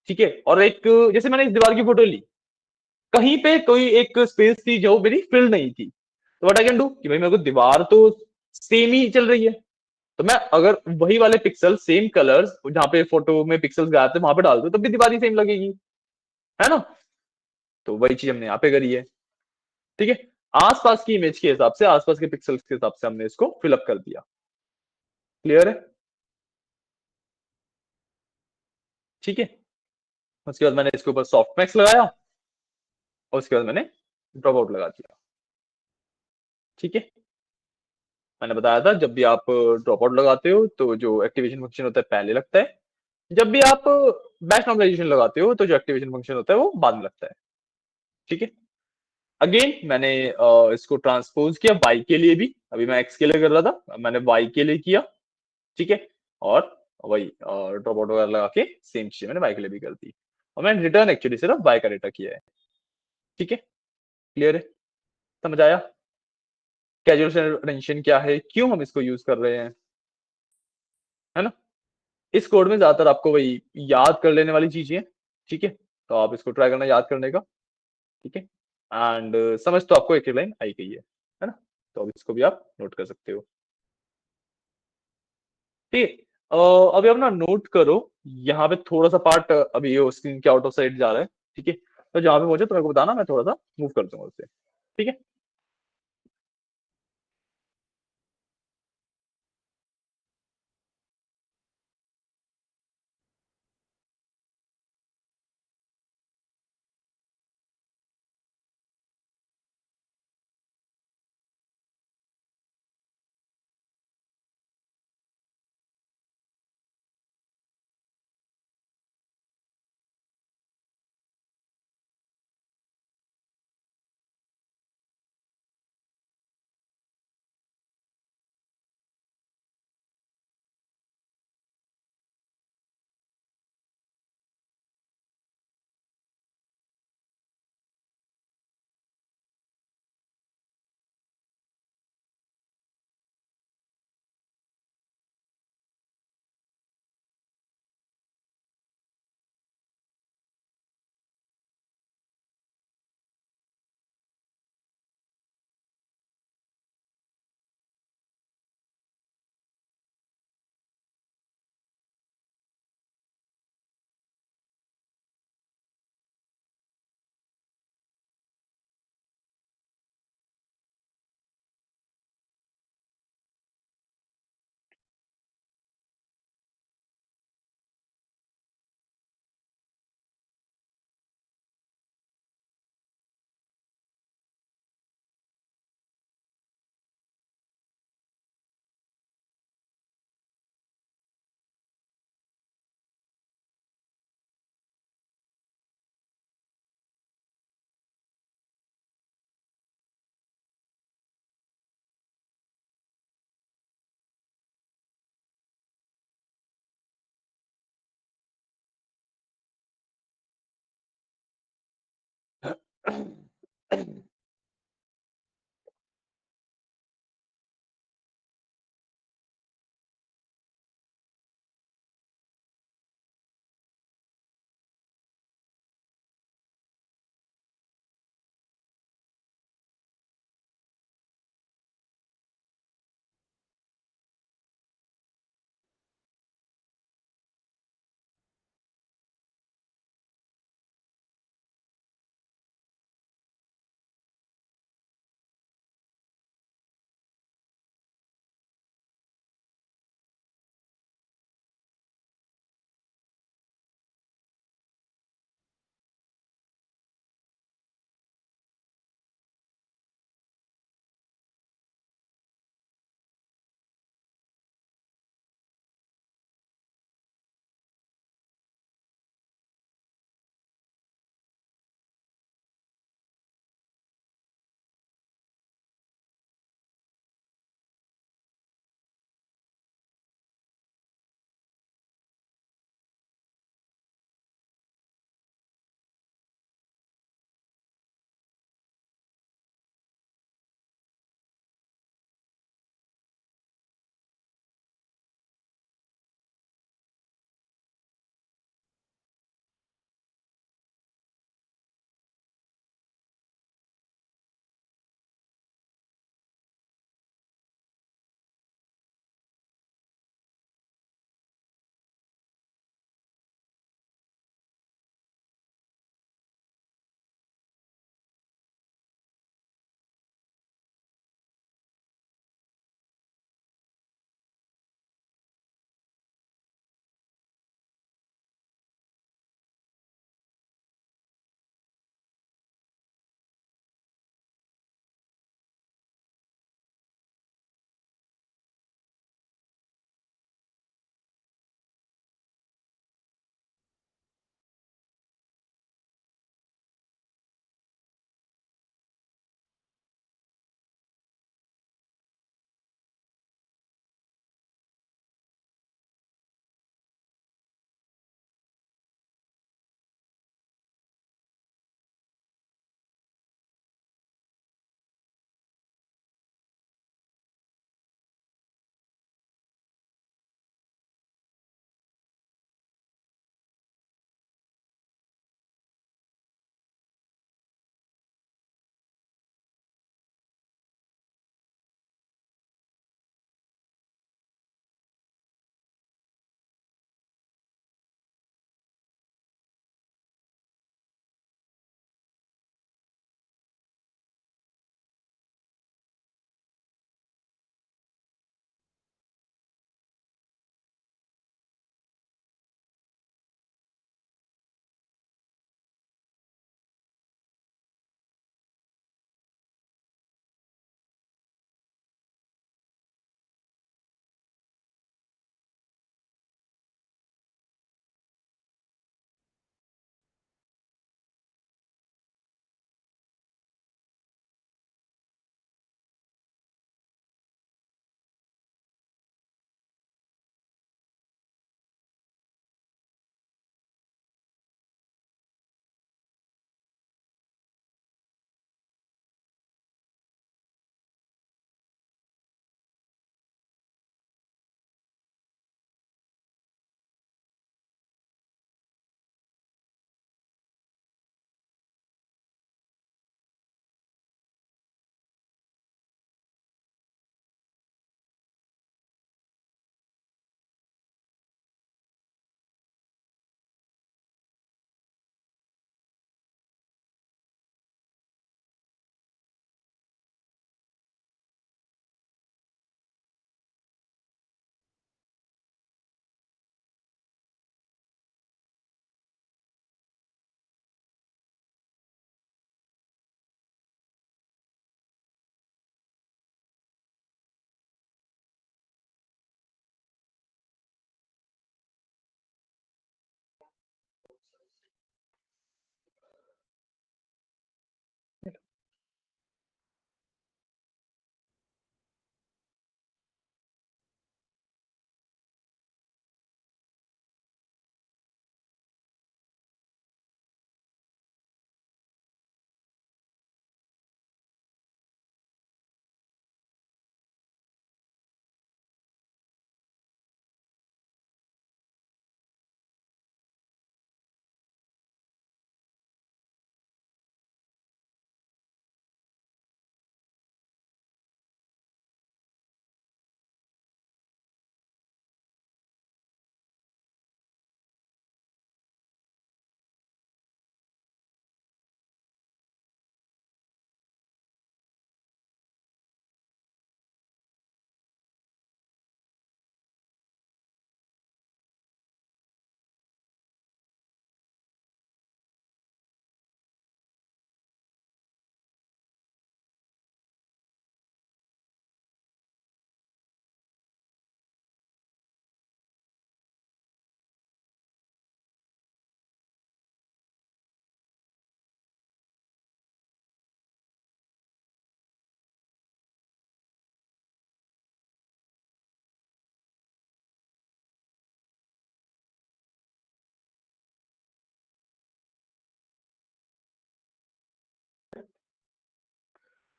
ठीक है, और एक जैसे मैंने इस दीवार की फोटो ली, कहीं पे कोई एक स्पेस थी जो मेरी फिल नहीं थी, तो व्हाट आई कैन डू कि भाई मेरे को दीवार तो सेम ही चल रही है, तो मैं अगर वही वाले पिक्सल सेम कलर्स जहां पे फोटो में पिक्सल्स गायब थे वहां पे डाल दूं तब भी दीवार ही सेम लगेगी, है ना। तो वही चीज हमने यहाँ पे करी है, ठीक है। आसपास की इमेज के हिसाब से आसपास के पिक्सल्स के हिसाब से हमने इसको फिलअप कर दिया, क्लियर है। ठीक है। उसके बाद मैंने इसके ऊपर सॉफ्ट मैक्स लगाया और उसके बाद मैंने ड्रॉप आउट लगा दिया। ठीक है। मैंने बताया था जब भी आप ड्रॉप आउट लगाते हो तो जो एक्टिवेशन फंक्शन होता है पहले लगता है, जब भी आप बैच नॉर्मलाइजेशन लगाते हो तो जो एक्टिवेशन फंक्शन होता है वो बाद में लगता है। ठीक है। अगेन मैंने इसको ट्रांसपोज किया वाई के लिए भी, अभी मैं एक्स के लिए कर रहा था, मैंने वाई के लिए किया। ठीक है। और वही ड्रॉप आउट वगैरह लगा के सेम चीज मैंने वाई के लिए भी कर दी, और मैंने रिटर्न एक्चुअली सिर्फ वाई का डेटा किया है। ठीक है। क्लियर है? समझ आया कैजुअल अटेंशन क्या है, क्यों हम इसको यूज कर रहे हैं, है ना? इस कोड में ज्यादातर आपको वही याद कर लेने वाली चीजें हैं। ठीक है। तो आप इसको ट्राई करना याद करने का। ठीक है। एंड समझ तो आपको एक लाइन आई गई है ना? तो अब इसको भी आप नोट कर सकते हो। ठीक है। अभी आप ना नोट करो, यहाँ पे थोड़ा सा पार्ट अभी ये स्क्रीन के आउट ऑफ साइड जा रहा है। ठीक है। तो जहां पे पहुंचे तो मेरे को बताना, मैं थोड़ा सा मूव कर दूंगा उससे। ठीक है।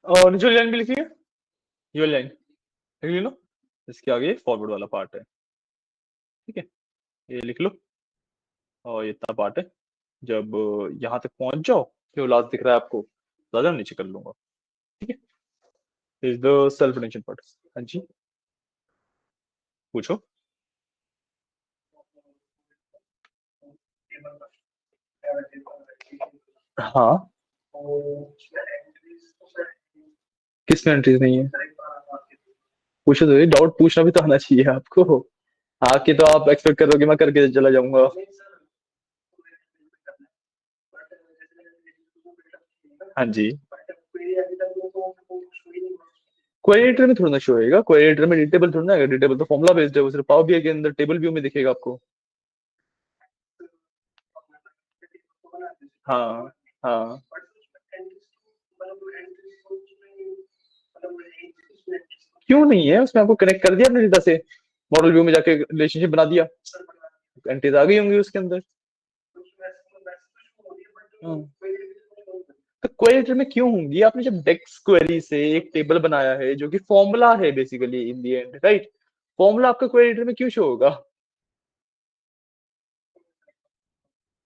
और जो लाइन भी लिखी है, ये लाइन लिख लो, इसके आगे फॉरवर्ड वाला पार्ट है, ठीक है, ये लिख लो। और ये इतना पार्ट है, जब यहाँ तक पहुंच जाओ, जो लास्ट दिख रहा है आपको, ज्यादा नीचे कर लूंगा, ठीक है, is the self attention part. हाँ जी, पूछो। हाँ, किसमें एंट्रीज नहीं है? पूछो तो, डाउट पूछना भी तो आना चाहिए आपको। आके तो आप एक्सपेक्ट करोगे मैं करके चला जाऊंगा। हाँ जी, क्वेरी एडिटर में थोड़ा ना शो होएगा, क्वेरी एडिटर में डिटेबल थोड़ा ना है, डिटेबल तो फॉर्मुला बेस्ड है, वो सिर्फ पावर बीआई के अंदर टेबल व्यू में दिखेगा आपको। हाँ, हाँ, क्यों नहीं है उसमें? आपको कनेक्ट कर दिया अपने डेटा से, मॉडल व्यू में जाके रिलेशनशिप बना दिया, एंट्रीज आ गई होंगी उसके अंदर। हाँ। तो क्वेरी एडिटर में क्यों होंगी? आपने जब डेक्स क्वेरी से एक टेबल बनाया है जो कि फॉर्मूला है basically in the and, right? Formula आपका क्वेरी एडिटर में क्यों शो होगा?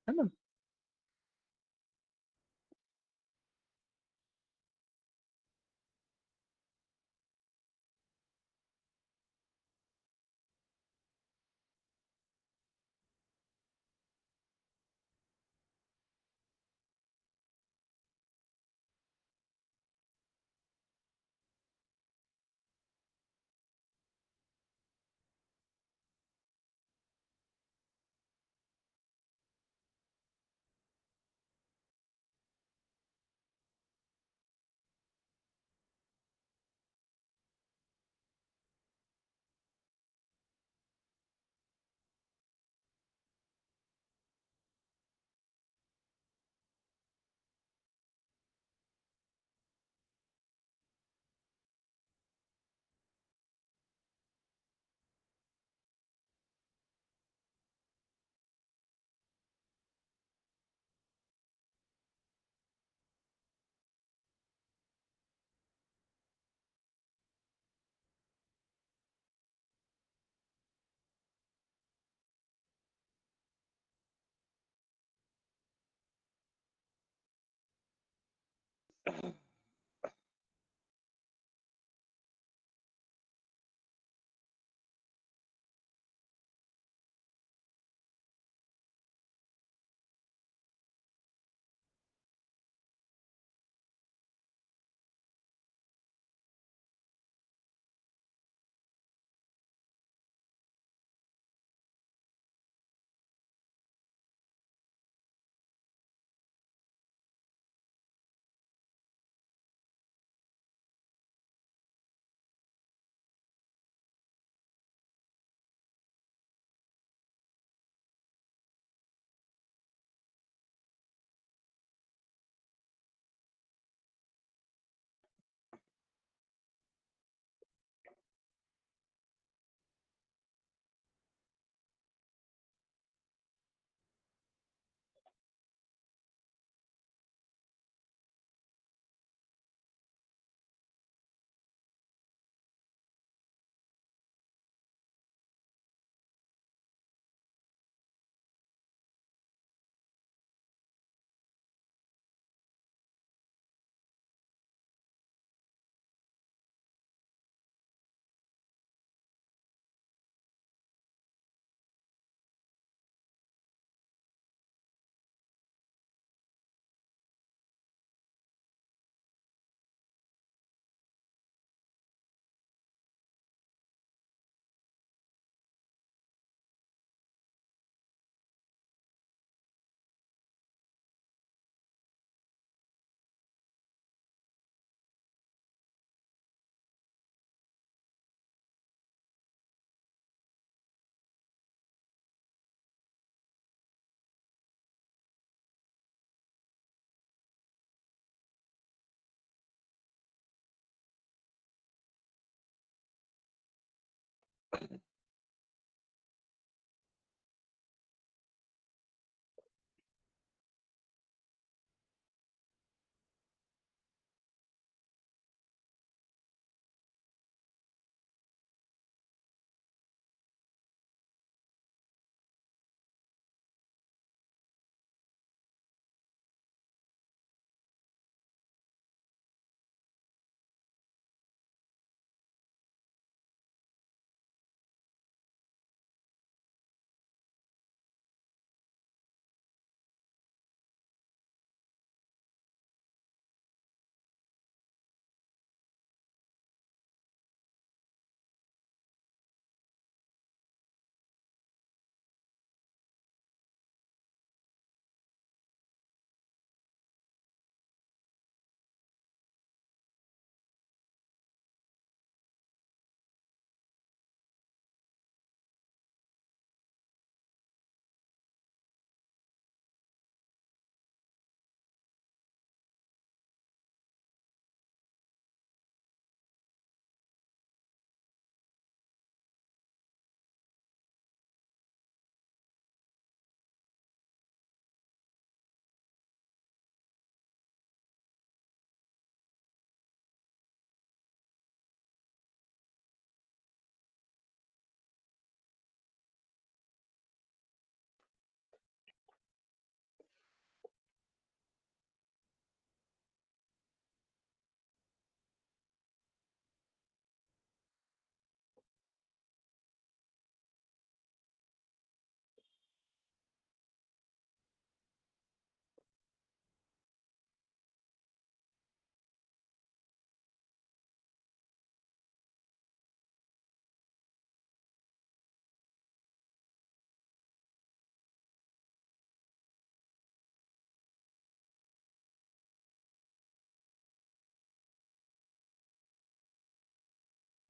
है ना?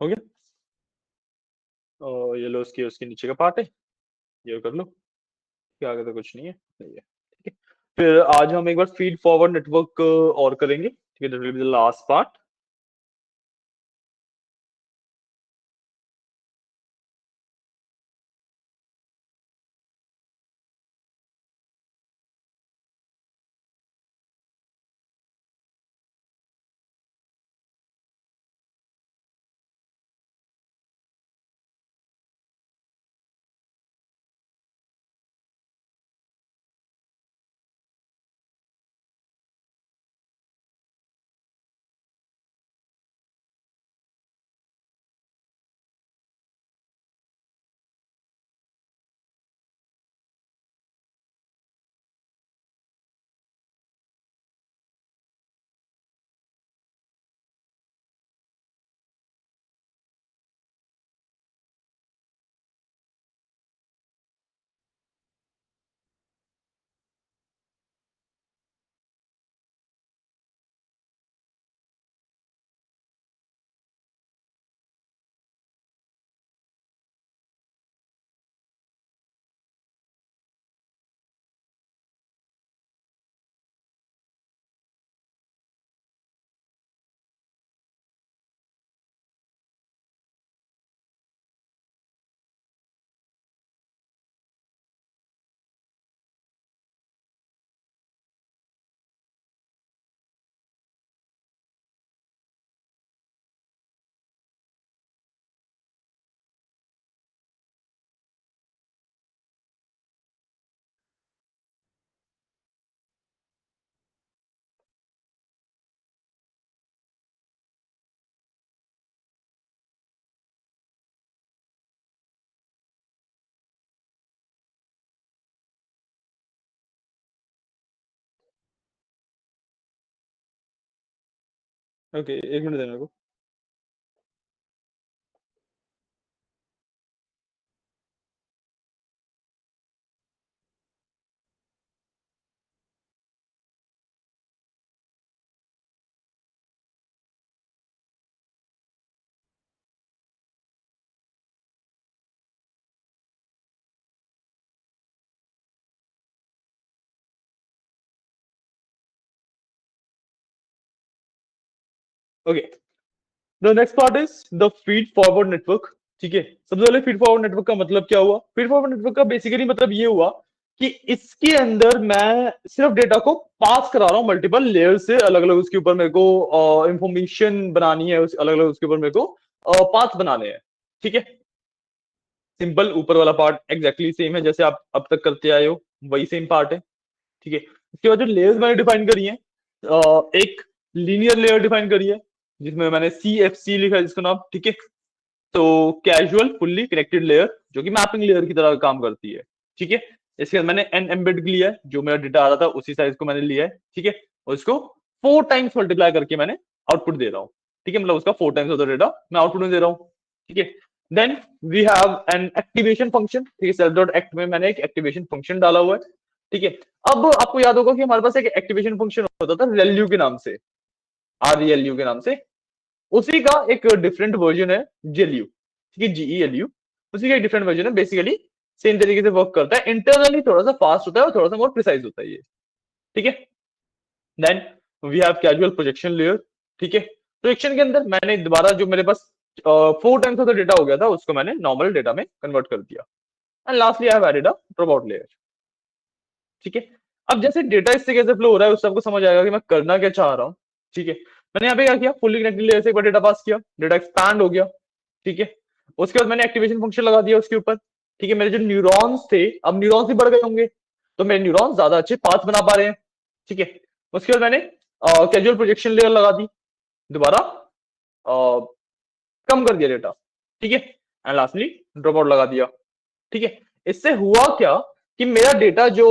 हो गया। और ये लो, उसके नीचे का पार्ट है, ये कर लो, क्या आगे तो कुछ नहीं है, सही है, ठीक है। फिर आज हम एक बार फीड फॉरवर्ड नेटवर्क और करेंगे, ठीक है, that will be the last part. Okay, एक मिनट देना मेरे को। Okay, the next part is the feed forward network, ठीक है। सबसे पहले फीड फॉरवर्ड नेटवर्क का मतलब क्या हुआ? फीड फॉरवर्ड नेटवर्क का बेसिकली मतलब ये हुआ कि इसके अंदर मैं सिर्फ डेटा को पास करा रहा हूँ मल्टीपल लेयर से, अलग अलग उसके ऊपर मेरे को इंफॉर्मेशन बनानी है, अलग अलग उसके ऊपर मेरे को पाथ बनाने हैं, ठीक है। सिंपल, ऊपर वाला पार्ट एग्जैक्टली सेम है जैसे आप अब तक करते आए हो, वही सेम पार्ट है, ठीक है। इसके बाद जो लेयर्स मैंने डिफाइन करी है, एक लीनियर लेयर डिफाइन करी है जिसमें मैंने CFC लिखा है जिसका नाम, ठीक है। तो कैजुअल फुल्ली कनेक्टेड लेयर जो कि मैपिंग लेयर की तरह काम करती है, ठीक है। इसके बाद मैंने एन एम्बेड लिया है, जो मेरा डेटा आ रहा था उसी साइज को मैंने लिया है, ठीक है। और इसको 4 टाइम्स मल्टीप्लाई करके मैंने आउटपुट दे रहा हूँ, ठीक है। मतलब उसका 4 टाइम्स ऑफ द डेटा मैं आउटपुट में दे रहा हूँ, ठीक है। Then we have an activation function, ठीक है। सेल्फ डॉट एक्ट में मैंने एक एक्टिवेशन फंक्शन डाला हुआ है, ठीक है। अब आपको याद होगा कि हमारे पास एक एक्टिवेशन फंक्शन होता था रेल्यू के नाम से, RELU के नाम से। उसी का एक डिफरेंट वर्जन है जेल्यू, ठीक है, GELU। उसी का एक डिफरेंट वर्जन है, बेसिकली सेम तरीके से वर्क करता है, इंटरनली थोड़ा सा फास्ट होता है और थोड़ा सा मोर प्रिसाइज होता है ये, ठीक है। Then we have casual projection layer, ठीक है। प्रोजेक्शन के अंदर मैंने दोबारा जो मेरे पास 4 टाइम्स ऑफ द डेटा हो गया था उसको मैंने नॉर्मल डेटा में कन्वर्ट कर दिया। And lastly I have added a dropout layer, ठीक है। अब जैसे डेटा इससे कैसे फ्लो हो रहा है उससे आपको समझ आएगा कि मैं करना क्या चाह रहा हूँ, ठीक है। मैंने यहाँ पे क्या किया, फुल्ली कनेक्टेड लेयर से एक बार डेटा पास किया, डेटा एक्सपैंड हो गया, ठीक है। उसके बाद मैंने एक्टिवेशन फंक्शन लगा दिया उसके ऊपर, ठीक है। मेरे जो न्यूरॉन्स थे, अब न्यूरॉन्स भी बढ़ गए होंगे, तो मेरे न्यूरॉन्स ज्यादा अच्छे पाथ बना पा रहे हैं, ठीक है। उसके बाद मैंने कैजुअल प्रोजेक्शन लेयर लगा दी, दोबारा कम कर दिया डेटा, ठीक है। एंड लास्टली ड्रॉप आउट लगा दिया, ठीक है। इससे हुआ क्या कि मेरा डेटा जो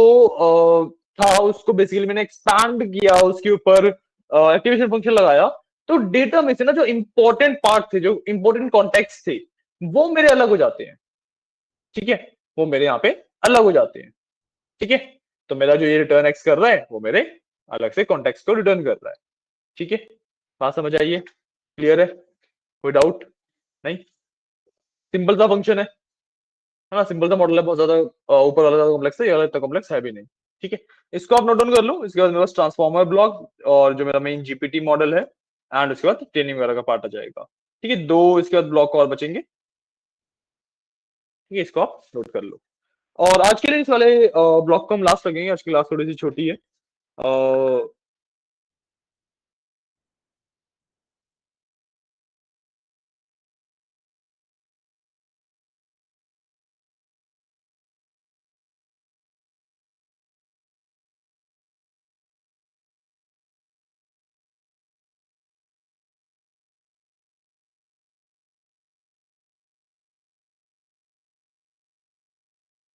था उसको बेसिकली मैंने एक्सपैंड किया, उसके ऊपर एक्टिवेशन फंक्शन लगाया, तो डेटा में से ना जो इंपॉर्टेंट पार्ट थे, जो इंपॉर्टेंट कॉन्टेक्स्ट थे, वो मेरे अलग हो जाते हैं, ठीक है। वो मेरे यहाँ पे अलग हो जाते हैं, ठीक है। तो मेरा जो ये रिटर्न एक्स कर रहा है वो मेरे अलग से कॉन्टेक्स्ट को रिटर्न कर रहा है, ठीक है। बात समझ आइए? क्लियर है? कोई डाउट? नहीं, सिंपल सा फंक्शन है ना, सिंपल सा मॉडल है, बहुत ज्यादा ऊपर वाला ज्यादा कॉम्प्लेक्स है, ये वाला इतना कॉम्प्लेक्स है भी नहीं। ठीक है, इसको आप नोट डाउन कर लो। इसके बाद मेरे पास ट्रांसफॉर्मर ब्लॉक और जो मेरा मेन जीपीटी मॉडल है, एंड उसके बाद ट्रेनिंग वगैरह का पार्ट आ जाएगा। ठीक है, दो इसके बाद ब्लॉक और बचेंगे। ठीक है, इसको आप नोट कर लो। और आज के लिए इस वाले ब्लॉक को हम लास्ट रखेंगे, आज की क्लास थोड़ी सी छोटी है।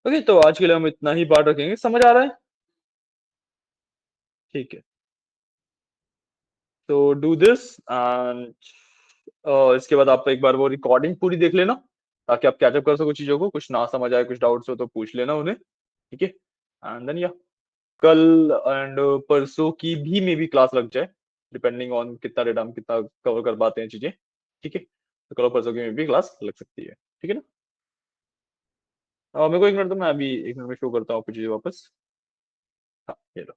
ओके, तो आज के लिए हम इतना ही पार्ट रखेंगे, समझ आ रहा है? ठीक है, तो डू दिस एंड इसके बाद आप एक बार वो रिकॉर्डिंग पूरी देख लेना, ताकि आप कैचअप कर सको चीजों को, कुछ ना समझ आए, कुछ डाउट्स हो तो पूछ लेना उन्हें। ठीक है, एंड देन या कल एंड परसों की भी मे भी क्लास लग जाए, डिपेंडिंग ऑन कितना डेटा हम कितना कवर कर पाते हैं चीजें। ठीक है, तो कल और परसों की मे भी क्लास लग सकती है। ठीक है ना? मेरे को एक मिनट, तो मैं अभी एक मिनट में शो करता हूँ आपको चीजें वापस। हाँ, ये लो।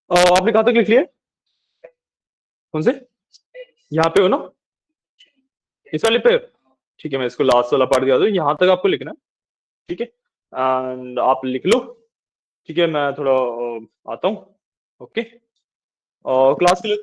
आपने कहाँ तक लिख लिया? कौन से? यहाँ पे हो ना? इस वाले पे? ठीक है, मैं इसको लास्ट वाला पार्ट दिया दूँ, यहाँ तक आपको लिखना है, ठीक है? एंड आप लिख लो, ठीक है? मैं थोड़ा आता हूँ, ओके? क्लास के लिए